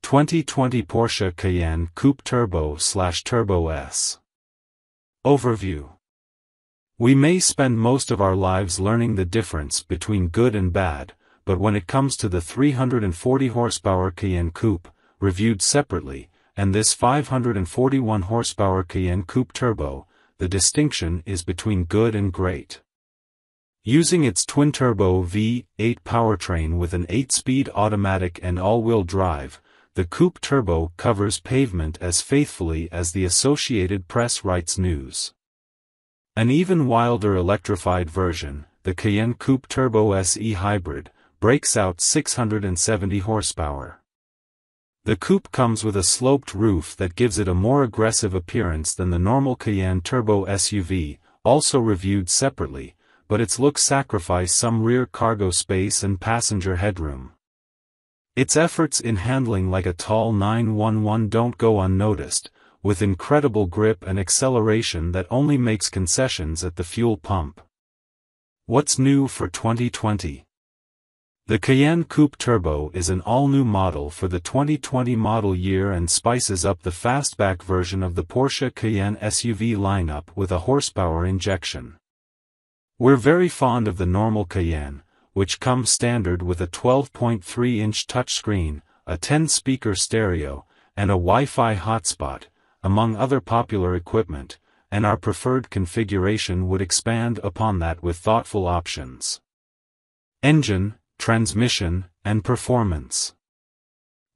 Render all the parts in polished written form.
2020 Porsche Cayenne Coupe Turbo/Turbo S. Overview. We may spend most of our lives learning the difference between good and bad, but when it comes to the 340 horsepower Cayenne Coupe, reviewed separately, and this 541 horsepower Cayenne Coupe Turbo, the distinction is between good and great. Using its twin-turbo V8 powertrain with an 8-speed automatic and all-wheel drive, the Coupe Turbo covers pavement as faithfully as the Associated Press writes news. An even wilder electrified version, the Cayenne Coupe Turbo SE Hybrid, breaks out 670 horsepower. The coupe comes with a sloped roof that gives it a more aggressive appearance than the normal Cayenne Turbo SUV, also reviewed separately, but its looks sacrifice some rear cargo space and passenger headroom. Its efforts in handling like a tall 911 don't go unnoticed, with incredible grip and acceleration that only makes concessions at the fuel pump. What's new for 2020? The Cayenne Coupe Turbo is an all-new model for the 2020 model year and spices up the fastback version of the Porsche Cayenne SUV lineup with a horsepower injection. We're very fond of the normal Cayenne, which comes standard with a 12.3-inch touchscreen, a 10-speaker stereo, and a Wi-Fi hotspot, among other popular equipment, and our preferred configuration would expand upon that with thoughtful options. Engine, transmission, and performance.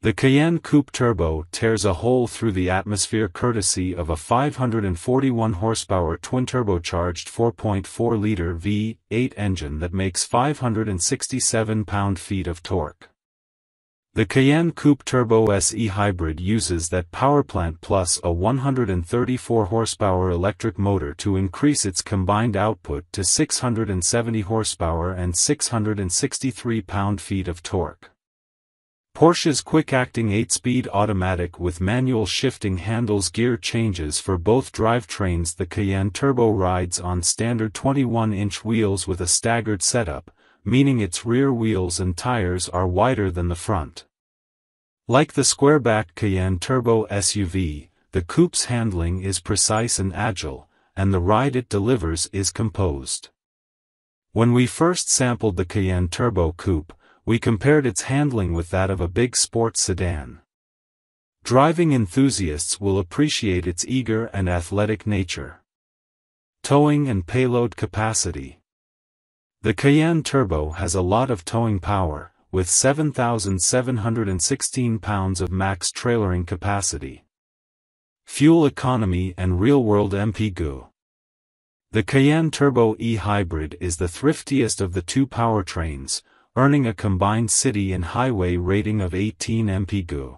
The Cayenne Coupe Turbo tears a hole through the atmosphere courtesy of a 541 horsepower twin-turbocharged 4.4-liter V8 engine that makes 567 pound-feet of torque. The Cayenne Coupe Turbo SE Hybrid uses that powerplant plus a 134 horsepower electric motor to increase its combined output to 670 horsepower and 663 pound-feet of torque. Porsche's quick-acting 8-speed automatic with manual shifting handles gear changes for both drivetrains. The Cayenne Turbo rides on standard 21-inch wheels with a staggered setup, meaning its rear wheels and tires are wider than the front. Like the square-backed Cayenne Turbo SUV, the coupe's handling is precise and agile, and the ride it delivers is composed. When we first sampled the Cayenne Turbo Coupe, we compared its handling with that of a big sports sedan. Driving enthusiasts will appreciate its eager and athletic nature. Towing and payload capacity. The Cayenne Turbo has a lot of towing power, with 7,716 pounds of max trailering capacity. Fuel economy and real-world MPG. The Cayenne Turbo E-Hybrid is the thriftiest of the two powertrains, earning a combined city and highway rating of 18 mpg.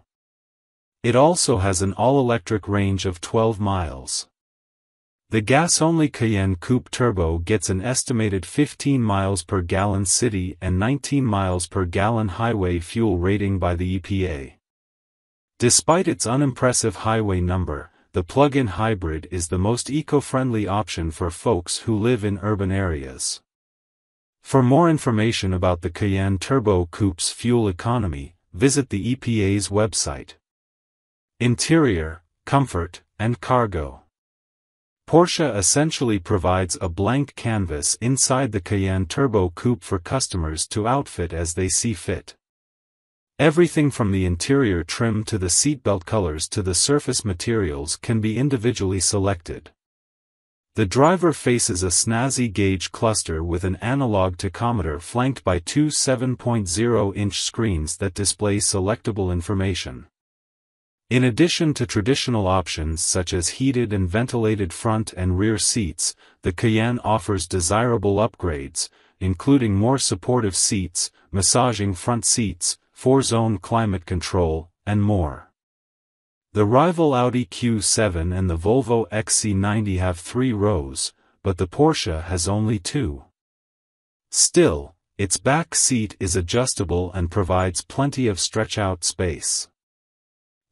It also has an all-electric range of 12 miles. The gas-only Cayenne Coupe Turbo gets an estimated 15 miles per gallon city and 19 miles per gallon highway fuel rating by the EPA. Despite its unimpressive highway number, the plug-in hybrid is the most eco-friendly option for folks who live in urban areas. For more information about the Cayenne Turbo Coupe's fuel economy, visit the EPA's website. Interior, comfort, and cargo. Porsche essentially provides a blank canvas inside the Cayenne Turbo Coupe for customers to outfit as they see fit. Everything from the interior trim to the seatbelt colors to the surface materials can be individually selected. The driver faces a snazzy gauge cluster with an analog tachometer flanked by two 7.0-inch screens that display selectable information. In addition to traditional options such as heated and ventilated front and rear seats, the Cayenne offers desirable upgrades, including more supportive seats, massaging front seats, 4-zone climate control, and more. The rival Audi Q7 and the Volvo XC90 have 3 rows, but the Porsche has only 2. Still, its back seat is adjustable and provides plenty of stretch-out space.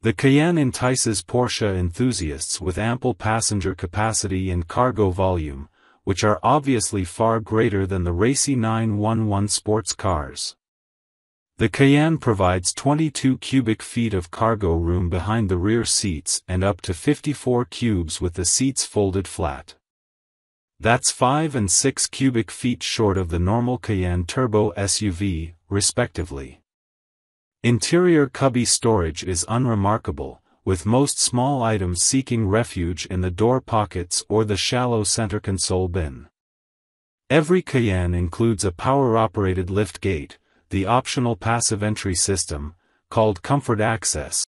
The Cayenne entices Porsche enthusiasts with ample passenger capacity and cargo volume, which are obviously far greater than the racy 911 sports cars. The Cayenne provides 22 cubic feet of cargo room behind the rear seats and up to 54 cubes with the seats folded flat. That's 5 and 6 cubic feet short of the normal Cayenne Turbo SUV, respectively. Interior cubby storage is unremarkable, with most small items seeking refuge in the door pockets or the shallow center console bin. Every Cayenne includes a power-operated lift gate, the optional passive entry system, called Comfort Access,